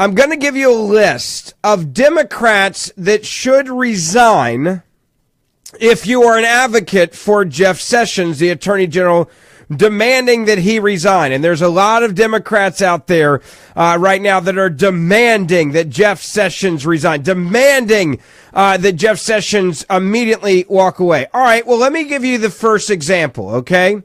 I'm going to give you a list of Democrats that should resign if you are an advocate for Jeff Sessions, the Attorney General, demanding that he resign. And there's a lot of Democrats out there right now that are demanding that Jeff Sessions resign, demanding that Jeff Sessions immediately walk away. All right, well, let me give you the first example, okay?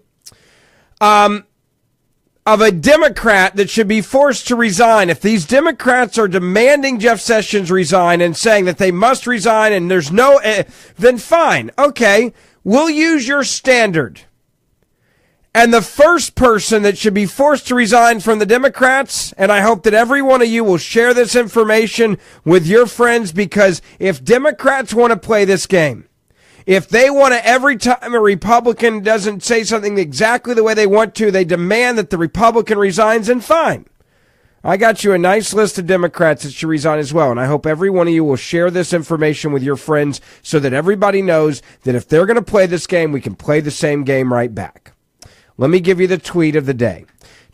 Of a Democrat that should be forced to resign. If these Democrats are demanding Jeff Sessions resign and saying that they must resign and there's no, then fine. Okay, we'll use your standard. And the first person that should be forced to resign from the Democrats, and I hope that every one of you will share this information with your friends, because if Democrats want to play this game, if they want to, every time a Republican doesn't say something exactly the way they want to, they demand that the Republican resigns, and fine. I got you a nice list of Democrats that should resign as well, and I hope every one of you will share this information with your friends so that everybody knows that if they're going to play this game, we can play the same game right back. Let me give you the tweet of the day.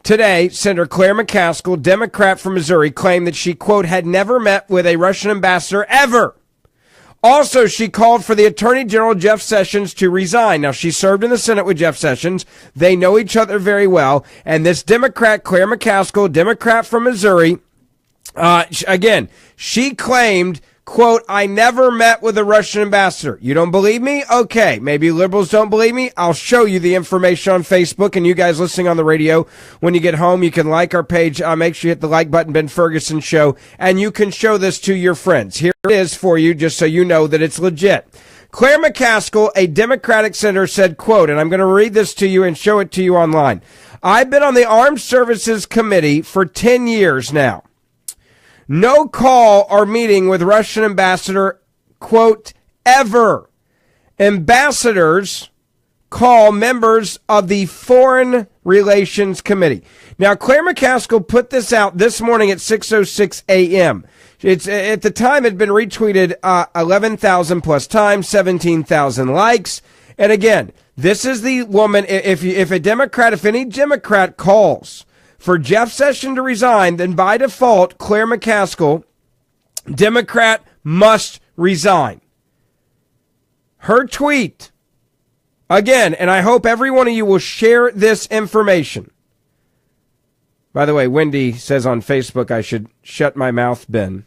Today, Senator Claire McCaskill, Democrat from Missouri, claimed that she, quote, had never met with a Russian ambassador ever. Also, she called for the Attorney General, Jeff Sessions, to resign. Now, she served in the Senate with Jeff Sessions. They know each other very well. And this Democrat, Claire McCaskill, Democrat from Missouri, again, she claimed, quote, I never met with a Russian ambassador. You don't believe me? Okay. Maybe liberals don't believe me. I'll show you the information on Facebook, and you guys listening on the radio, when you get home, you can like our page. Make sure you hit the like button, Ben Ferguson Show, and you can show this to your friends. Here it is for you, just so you know that it's legit. Claire McCaskill, a Democratic senator, said, quote, and I'm going to read this to you and show it to you online. I've been on the Armed Services Committee for 10 years now. No call or meeting with Russian ambassador, quote, ever. Ambassadors call members of the Foreign Relations Committee. Now, Claire McCaskill put this out this morning at 6:06 a.m. It's at the time it had been retweeted 11,000 plus times, 17,000 likes. And again, this is the woman. If any Democrat calls for Jeff Sessions to resign, then by default, Claire McCaskill, Democrat, must resign. Her tweet, again, and I hope every one of you will share this information. By the way, Wendy says on Facebook I should shut my mouth, Ben.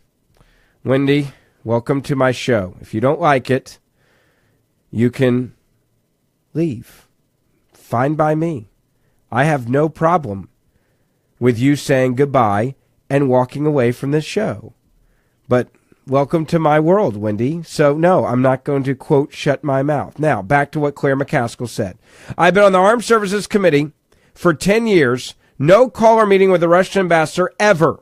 Wendy, welcome to my show. If you don't like it, you can leave. Fine by me. I have no problem with you saying goodbye and walking away from this show. But welcome to my world, Wendy. So, no, I'm not going to, quote, shut my mouth. Now, back to what Claire McCaskill said. I've been on the Armed Services Committee for 10 years. No call or meeting with the Russian ambassador ever.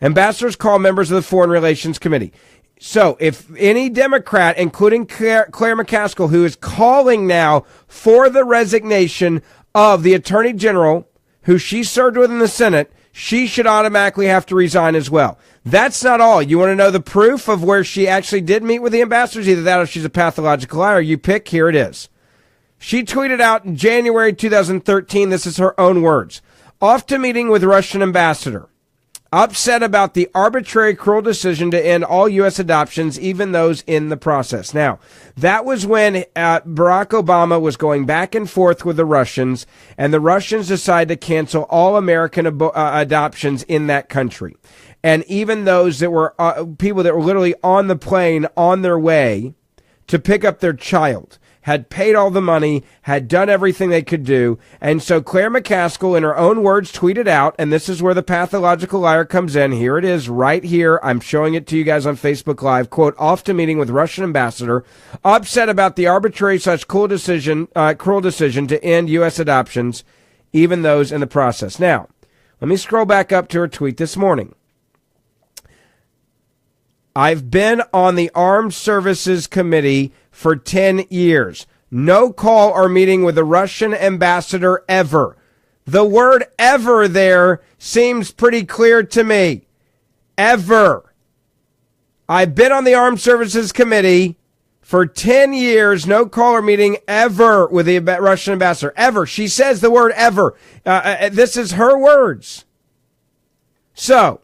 Ambassadors call members of the Foreign Relations Committee. So, if any Democrat, including Claire McCaskill, who is calling now for the resignation of the Attorney General, who she served with in the Senate, she should automatically have to resign as well. That's not all. You want to know the proof of where she actually did meet with the ambassadors? Either that or she's a pathological liar. You pick. Here it is. She tweeted out in January 2013, this is her own words, off to meeting with Russian ambassador. Upset about the arbitrary, cruel decision to end all U.S. adoptions, even those in the process. Now, that was when Barack Obama was going back and forth with the Russians, and the Russians decided to cancel all American adoptions in that country. And even those that were people that were literally on the plane on their way to pick up their child had paid all the money, had done everything they could do. And so Claire McCaskill, in her own words, tweeted out, and this is where the pathological liar comes in. Here it is right here. I'm showing it to you guys on Facebook Live. Quote, off to meeting with Russian ambassador, upset about the arbitrary cruel decision to end U.S. adoptions, even those in the process. Now, let me scroll back up to her tweet this morning. I've been on the Armed Services Committee for 10 years. No call or meeting with the Russian ambassador ever. The word ever there seems pretty clear to me. Ever. I've been on the Armed Services Committee for 10 years. No call or meeting ever with the Russian ambassador. Ever. She says the word ever. This is her words. So,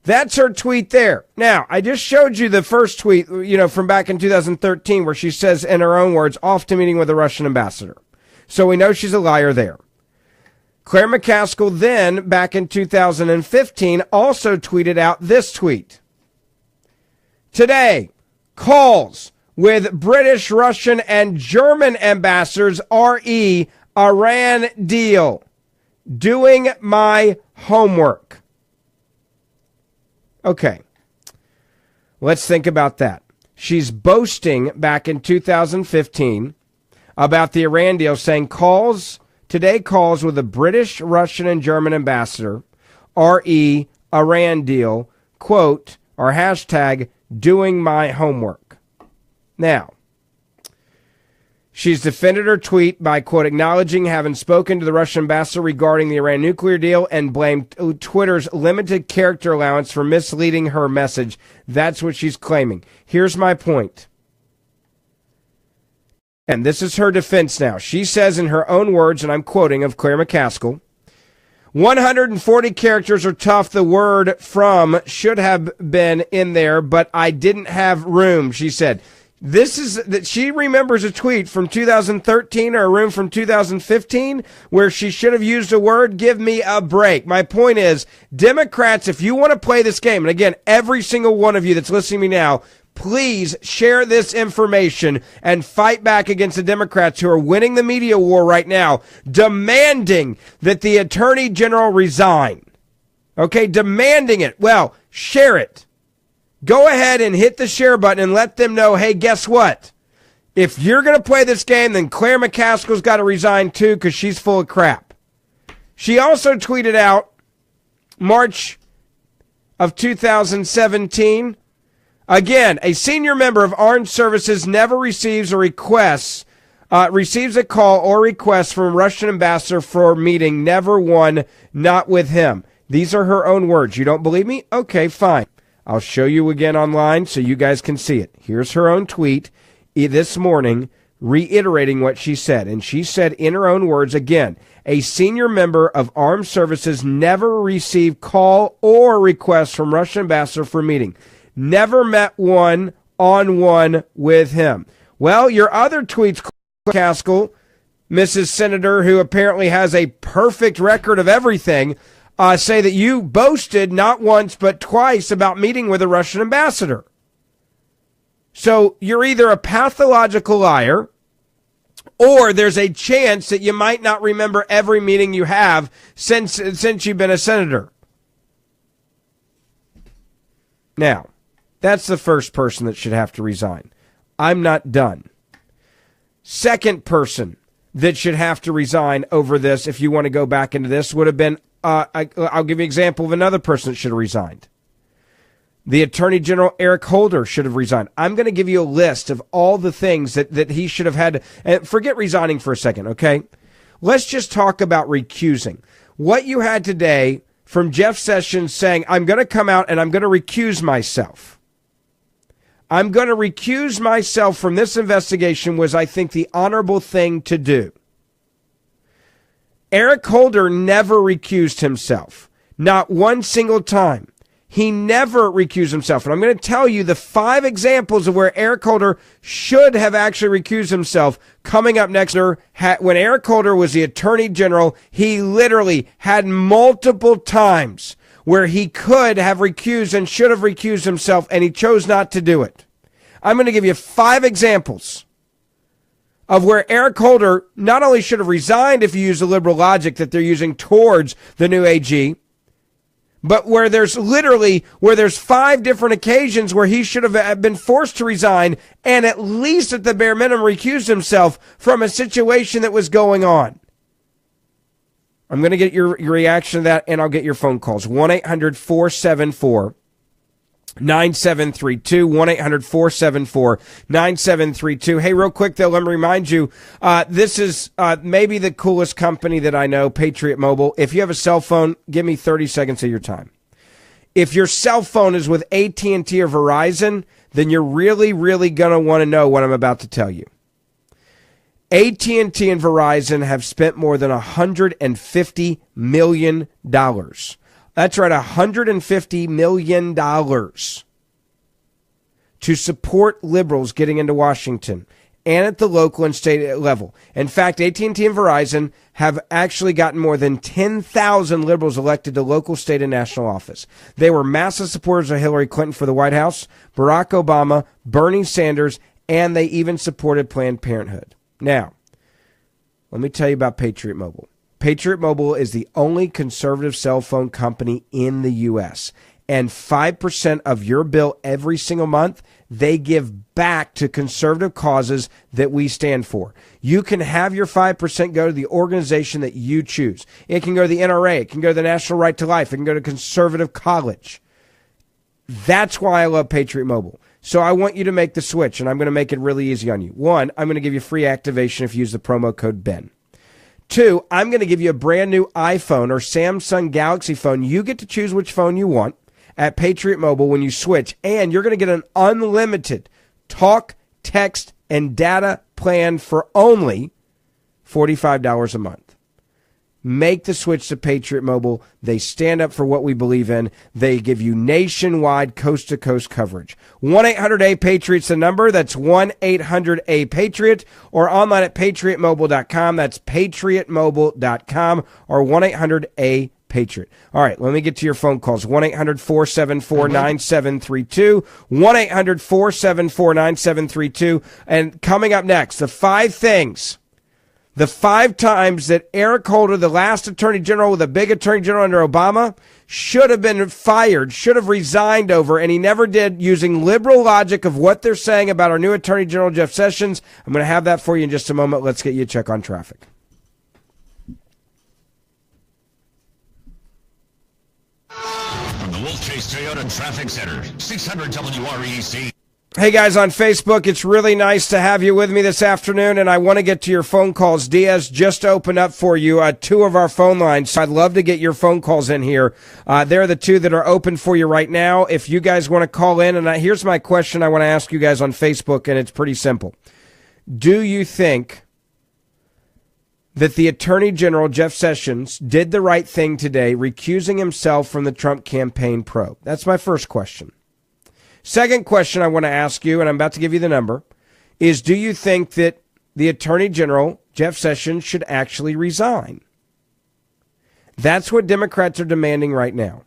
That's her tweet there. Now, I just showed you the first tweet, from back in 2013, where she says, in her own words, off to meeting with the Russian ambassador. So we know she's a liar there. Claire McCaskill then, back in 2015, also tweeted out this tweet. Today, calls with British, Russian, and German ambassadors, re Iran deal. Doing my homework. Okay, let's think about that. She's boasting back in 2015 about the Iran deal, saying today calls with the British, Russian, and German ambassador, re Iran deal, quote, or hashtag, doing my homework. Now, she's defended her tweet by, quote, acknowledging having spoken to the Russian ambassador regarding the Iran nuclear deal and blamed Twitter's limited character allowance for misleading her message. That's what she's claiming. Here's my point. And this is her defense now. She says in her own words, and I'm quoting of Claire McCaskill, 140 characters are tough. The word from should have been in there, but I didn't have room, she said. This is that she remembers a tweet from 2013 or a room from 2015 where she should have used a word. Give me a break. My point is, Democrats, if you want to play this game, and again, every single one of you that's listening to me now, please share this information and fight back against the Democrats who are winning the media war right now, demanding that the Attorney General resign. Okay, demanding it. Well, share it. Go ahead and hit the share button and let them know, hey, guess what? If you're going to play this game, then Claire McCaskill's got to resign too because she's full of crap. She also tweeted out March of 2017, again, a senior member of armed services never receives a call or request from Russian ambassador for a meeting, never one, not with him. These are her own words. You don't believe me? Okay, fine. I'll show you again online so you guys can see it. Here's her own tweet this morning reiterating what she said. And she said in her own words, again, a senior member of armed services never received call or request from Russian ambassador for a meeting. Never met one-on-one with him. Well, your other tweets, Caskill, Mrs. Senator, who apparently has a perfect record of everything, say that you boasted not once but twice about meeting with a Russian ambassador. So you're either a pathological liar or there's a chance that you might not remember every meeting you have since you've been a senator. Now, that's the first person that should have to resign. I'm not done. Second person that should have to resign over this, if you want to go back into this, would have been I'll give you an example of another person that should have resigned. The Attorney General Eric Holder should have resigned. I'm going to give you a list of all the things that he should have had. And forget resigning for a second, okay? Let's just talk about recusing. What you had today from Jeff Sessions saying, I'm going to come out and I'm going to recuse myself. I'm going to recuse myself from this investigation was, I think, the honorable thing to do. Eric Holder never recused himself. Not one single time. He never recused himself. And I'm going to tell you the 5 examples of where Eric Holder should have actually recused himself coming up next. When Eric Holder was the Attorney General, he literally had multiple times where he could have recused and should have recused himself, and he chose not to do it. I'm going to give you 5 examples of where Eric Holder not only should have resigned if you use the liberal logic that they're using towards the new AG, but where there's 5 different occasions where he should have been forced to resign and at least at the bare minimum recused himself from a situation that was going on. I'm going to get your reaction to that, and I'll get your phone calls. 1-800-474-9732, 1-800-474-9732. Hey, real quick, though, let me remind you, this is maybe the coolest company that I know, Patriot Mobile. If you have a cell phone, give me 30 seconds of your time. If your cell phone is with AT&T or Verizon, then you're really, really going to want to know what I'm about to tell you. AT&T and Verizon have spent more than $150 million That's right, $150 million to support liberals getting into Washington and at the local and state level. In fact, AT&T and Verizon have actually gotten more than 10,000 liberals elected to local, state, and national office. They were massive supporters of Hillary Clinton for the White House, Barack Obama, Bernie Sanders, and they even supported Planned Parenthood. Now, let me tell you about Patriot Mobile. Patriot Mobile is the only conservative cell phone company in the U.S., and 5% of your bill every single month, they give back to conservative causes that we stand for. You can have your 5% go to the organization that you choose. It can go to the NRA. It can go to the National Right to Life. It can go to Conservative College. That's why I love Patriot Mobile. So I want you to make the switch, and I'm going to make it really easy on you. One, I'm going to give you free activation if you use the promo code BEN. Two, I'm going to give you a brand new iPhone or Samsung Galaxy phone. You get to choose which phone you want at Patriot Mobile when you switch, and you're going to get an unlimited talk, text, and data plan for only $45 a month. Make the switch to Patriot Mobile. They stand up for what we believe in. They give you nationwide, coast-to-coast coverage. 1-800-A-PATRIOT's the number. That's 1-800-A-PATRIOT, or online at patriotmobile.com. That's patriotmobile.com, or 1-800-A-PATRIOT. Patriot. All right, let me get to your phone calls. 1-800-474-9732. 1-800-474-9732. And coming up next, the 5 things, the 5 times that Eric Holder, the last attorney general, the big attorney general under Obama, should have been fired, should have resigned over, and he never did, using liberal logic of what they're saying about our new attorney general, Jeff Sessions. I'm going to have that for you in just a moment. Let's get you a check on traffic. Wolf Chase Toyota Traffic Center, 600 WREC. Hey guys on Facebook, it's really nice to have you with me this afternoon, and I want to get to your phone calls. Diaz just opened up for you 2 of our phone lines, so I'd love to get your phone calls in here. They're the 2 that are open for you right now. If you guys want to call in, and here's my question I want to ask you guys on Facebook, and it's pretty simple. Do you think that the Attorney General, Jeff Sessions, did the right thing today, recusing himself from the Trump campaign probe? That's my first question. Second question I want to ask you, and I'm about to give you the number, is do you think that the Attorney General, Jeff Sessions, should actually resign? That's what Democrats are demanding right now.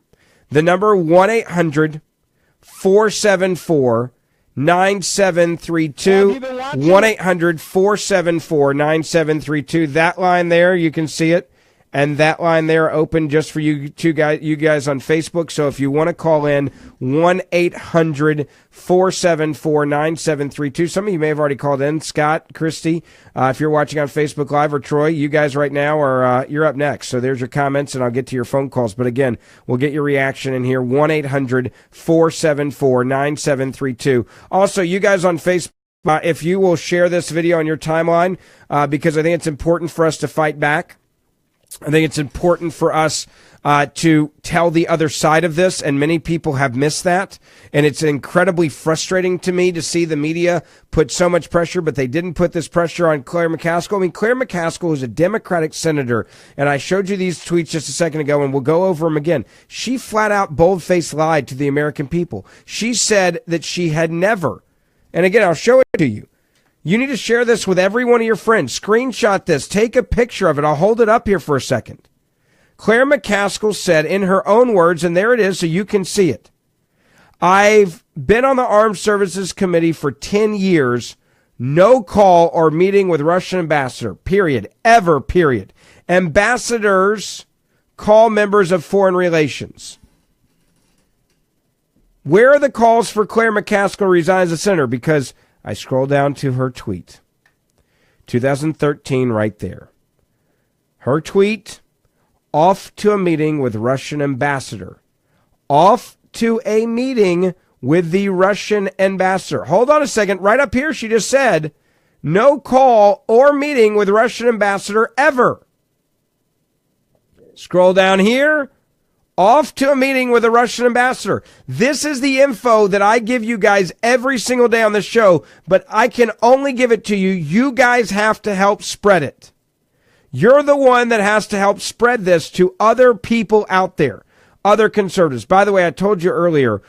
The number 1-800-474-9732. 1-800-474-9732. That line there, you can see it. And that line there open just for you guys on Facebook. So if you want to call in, 1-800-474-9732. Some of you may have already called in. Scott, Christy, if you're watching on Facebook Live, or Troy, you guys right now are you're up next. So there's your comments, and I'll get to your phone calls. But again, we'll get your reaction in here. 1-800-474-9732. Also, you guys on Facebook, if you will share this video on your timeline, because I think it's important for us to fight back. I think it's important for us to tell the other side of this, and many people have missed that. And it's incredibly frustrating to me to see the media put so much pressure, but they didn't put this pressure on Claire McCaskill. I mean, Claire McCaskill is a Democratic senator, and I showed you these tweets just a second ago, and we'll go over them again. She flat out bold-faced lied to the American people. She said that she had never, and again, I'll show it to you. You need to share this with every one of your friends. Screenshot this. Take a picture of it. I'll hold it up here for a second. Claire McCaskill said in her own words, and there it is so you can see it, I've been on the Armed Services Committee for 10 years, no call or meeting with Russian ambassador, period, ever, period. Ambassadors call members of foreign relations. Where are the calls for Claire McCaskill to resign as a senator? Because I scroll down to her tweet. 2013 right there. Her tweet, off to a meeting with Russian ambassador. Off to a meeting with the Russian ambassador. Hold on a second. Right up here, she just said, no call or meeting with Russian ambassador ever. Scroll down here. Off to a meeting with a Russian ambassador. This is the info that I give you guys every single day on the show, but I can only give it to you. You guys have to help spread it. You're the one that has to help spread this to other people out there. other conservatives. By the way, I told you earlier,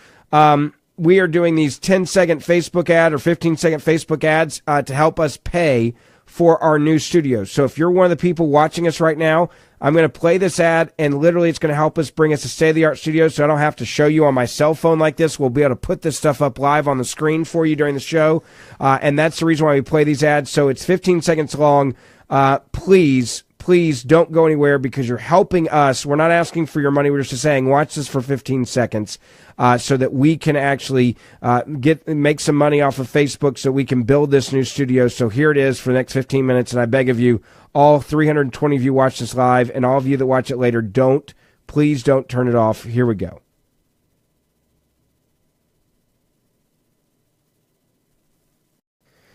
we are doing these 10-second Facebook ad or 15-second Facebook ads to help us pay for our new studio. So if you're one of the people watching us right now, I'm going to play this ad, and literally it's going to help us bring us a state-of-the-art studio so I don't have to show you on my cell phone like this. We'll be able to put this stuff up live on the screen for you during the show, and that's the reason why we play these ads. So it's 15 seconds long. Please don't go anywhere because you're helping us. We're not asking for your money. We're just saying watch this for 15 seconds so that we can actually make some money off of Facebook so we can build this new studio. So here it is for the next 15 minutes, and I beg of you, all 320 of you watch this live, and all of you that watch it later, please don't turn it off. Here we go.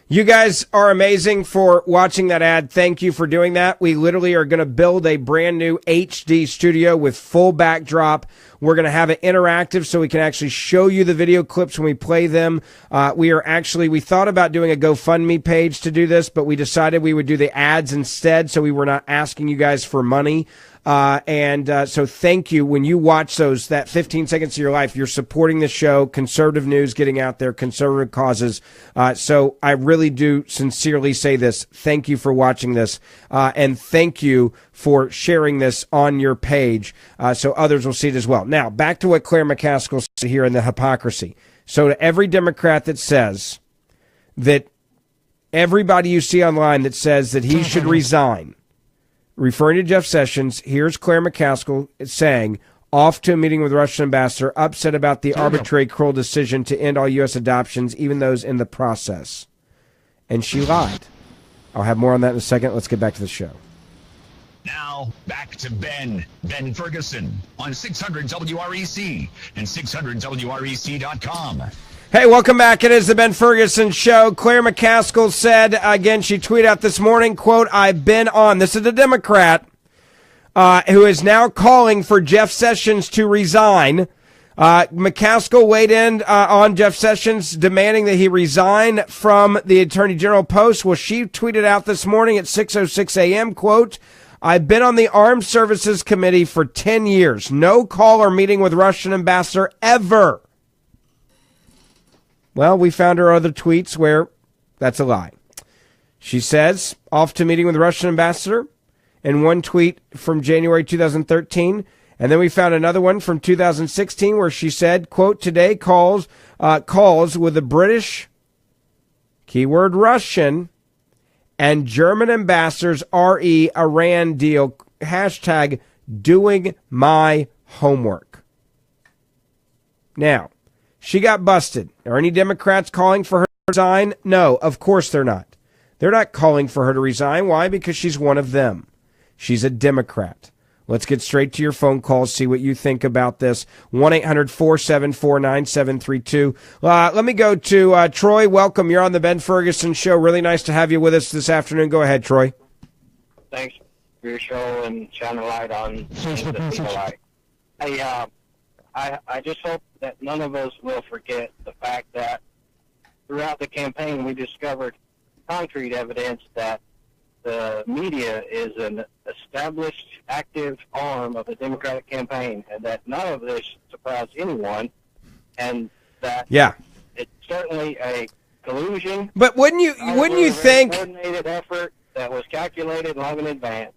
You guys are amazing for watching that ad. Thank you for doing that. We literally are going to build a brand new HD studio with full backdrop. We're going to have it interactive so we can actually show you the video clips when we play them. We thought about doing a GoFundMe page to do this, but we decided we would do the ads instead so we were not asking you guys for money. So thank you. When you watch that 15 seconds of your life, you're supporting the show, conservative news getting out there, conservative causes. So I really do sincerely say this. Thank you for watching this. And thank you for sharing this on your page, so others will see it as well. Now, back to what Claire McCaskill said here in the hypocrisy. So to every Democrat that says that everybody you see online that says that he should resign, referring to Jeff Sessions, here's Claire McCaskill saying, off to a meeting with the Russian ambassador, upset about the arbitrary, cruel decision to end all U.S. adoptions, even those in the process. And she lied. I'll have more on that in a second. Let's get back to the show. Now, back to Ben Ferguson on 600 WREC and 600WREC.com. Hey, welcome back. It is the Ben Ferguson Show. Claire McCaskill said, again, she tweeted out this morning, quote, I've been on, this is a Democrat, who is now calling for Jeff Sessions to resign. McCaskill weighed in on Jeff Sessions, demanding that he resign from the Attorney General post. Well, she tweeted out this morning at 6:06 a.m., quote, I've been on the Armed Services Committee for 10 years. No call or meeting with Russian ambassador ever. Well, we found her other tweets where that's a lie. She says, off to meeting with the Russian ambassador, in one tweet from January 2013. And then we found another one from 2016 where she said, quote, today calls with the British, keyword Russian, and German ambassadors re Iran deal, hashtag doing my homework. Now, she got busted. Are any Democrats calling for her to resign? No, of course they're not. They're not calling for her to resign. Why? Because she's one of them. She's a Democrat. Let's get straight to your phone calls, see what you think about this. 1-800-474-9732. Let me go to Troy. Welcome. You're on the Ben Ferguson Show. Really nice to have you with us this afternoon. Go ahead, Troy. Thanks for your show and shining a light on things that people like. Hey, I just hope that none of us will forget the fact that throughout the campaign we discovered concrete evidence that the media is an established, active arm of the Democratic campaign, and that none of this surprised anyone, and that it's certainly a collusion. But wouldn't you think coordinated effort that was calculated long in advance?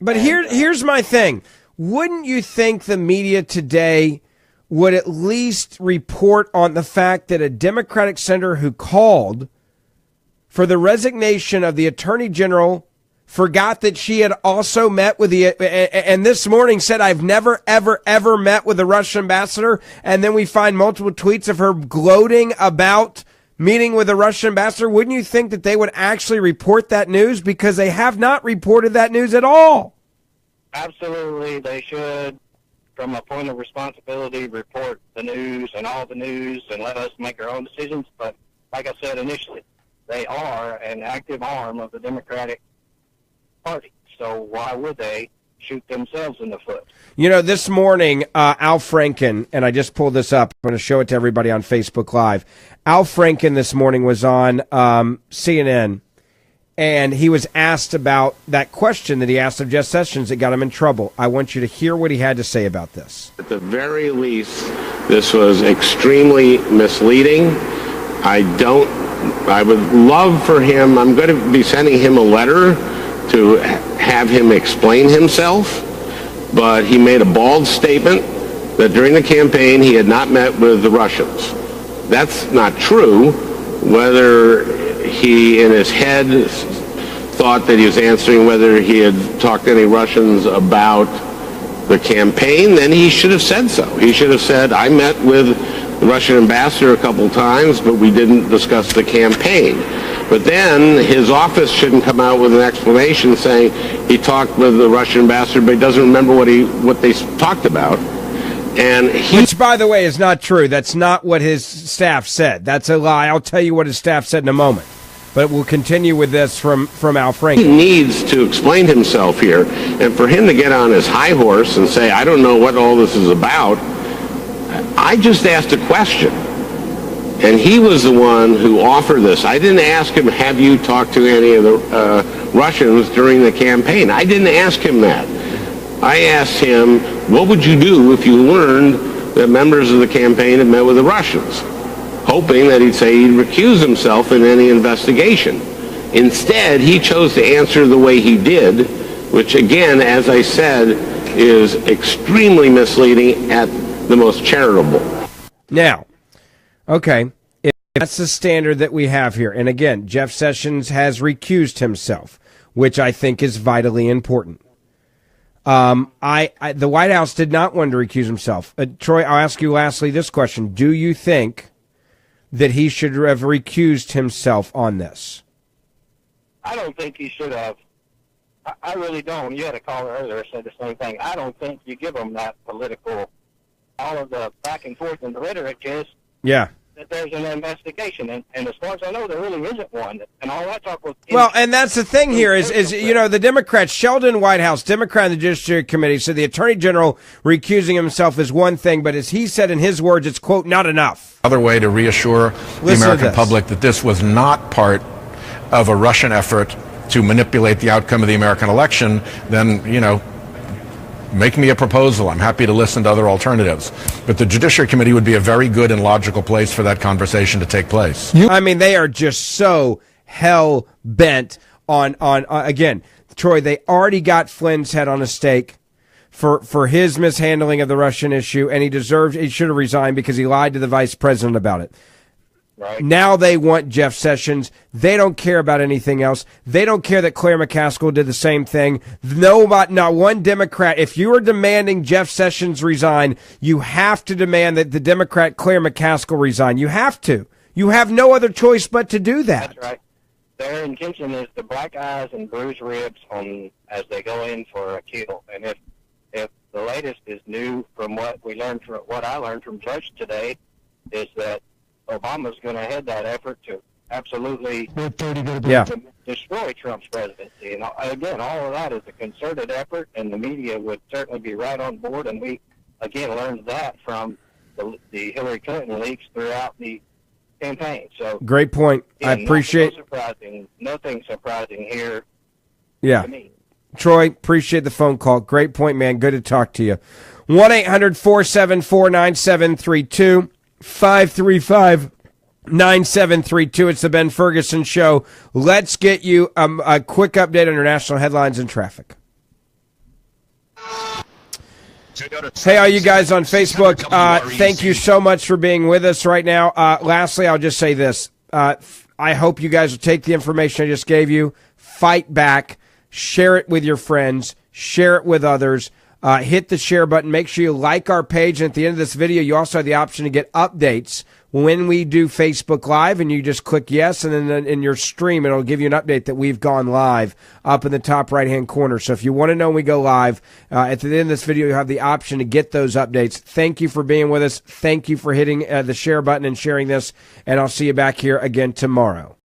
Here's my thing. Wouldn't you think the media today would at least report on the fact that a Democratic senator who called for the resignation of the Attorney General forgot that she had also met with and this morning said, I've never, ever, ever met with the Russian ambassador. And then we find multiple tweets of her gloating about meeting with the Russian ambassador. Wouldn't you think that they would actually report that news? Because they have not reported that news at all. Absolutely. They should, from a point of responsibility, report the news and all the news and let us make our own decisions. But like I said initially, they are an active arm of the Democratic Party. So why would they shoot themselves in the foot? You know, this morning, Al Franken, and I just pulled this up. I'm going to show it to everybody on Facebook Live. Al Franken this morning was on CNN, and he was asked about that question that he asked of Jeff Sessions that got him in trouble. I want you to hear what he had to say about this. At the very least, this was extremely misleading. I would love for him, I'm going to be sending him a letter to have him explain himself, but he made a bald statement that during the campaign he had not met with the Russians. That's not true. Whether he in his head thought that he was answering whether he had talked to any Russians about the campaign, then he should have said so. He should have said, I met with the Russian ambassador a couple times, but we didn't discuss the campaign. But then his office shouldn't come out with an explanation saying he talked with the Russian ambassador, but he doesn't remember what they talked about. Which, by the way, is not true. That's not what his staff said. That's a lie. I'll tell you what his staff said in a moment. But we'll continue with this from Al Franken. He needs to explain himself here. And for him to get on his high horse and say, I don't know what all this is about, I just asked a question. And he was the one who offered this. I didn't ask him, have you talked to any of the Russians during the campaign? I didn't ask him that. I asked him, what would you do if you learned that members of the campaign had met with the Russians? Hoping that he'd say he'd recuse himself in any investigation. Instead, he chose to answer the way he did, which again, as I said, is extremely misleading at the most charitable. Now, okay, if that's the standard that we have here, and again, Jeff Sessions has recused himself, which I think is vitally important. The White House did not want to recuse himself. Troy, I'll ask you lastly this question. Do you think that he should have recused himself on this? I don't think he should have. I really don't. You had a caller earlier that said the same thing. I don't think you give him that political, all of the back and forth and the rhetoric is that there's an investigation. And as far as I know, there really isn't one. And all that talk was... Well, and that's the thing here is the Democrats, Sheldon Whitehouse, Democrat in the Judiciary Committee, said the Attorney General recusing himself is one thing, but as he said in his words, it's, quote, not enough. Another way to reassure the American public that this was not part of a Russian effort to manipulate the outcome of the American election, then, make me a proposal. I'm happy to listen to other alternatives. But the Judiciary Committee would be a very good and logical place for that conversation to take place. I mean, they are just so hell-bent on again, Troy, they already got Flynn's head on a stake for his mishandling of the Russian issue, and he should have resigned because he lied to the vice president about it. Right. Now they want Jeff Sessions. They don't care about anything else. They don't care that Claire McCaskill did the same thing. Not one Democrat. If you are demanding Jeff Sessions resign, you have to demand that the Democrat Claire McCaskill resign. You have to. You have no other choice but to do that. That's right. Their intention is to black eyes and bruise ribs as they go in for a kill. And if the latest is new from what I learned from Judge today, is that Obama's going to head that effort to absolutely destroy Trump's presidency. And again, all of that is a concerted effort, and the media would certainly be right on board. And we, again, learned that from the Hillary Clinton leaks throughout the campaign. So great point. I appreciate nothing surprising here. Yeah. To me. Troy, appreciate the phone call. Great point, man. Good to talk to you. 1-800-474-9732. 535-9732. It's the Ben Ferguson Show. Let's get you a quick update on international headlines and traffic. Hey, all you guys on Facebook, thank you so much for being with us right now. Lastly, I'll just say this. I hope you guys will take the information I just gave you, fight back, share it with your friends, share it with others. Hit the share button. Make sure you like our page. And at the end of this video, you also have the option to get updates when we do Facebook Live. And you just click yes. And then in your stream, it'll give you an update that we've gone live up in the top right-hand corner. So if you want to know when we go live, at the end of this video, you have the option to get those updates. Thank you for being with us. Thank you for hitting the share button and sharing this. And I'll see you back here again tomorrow.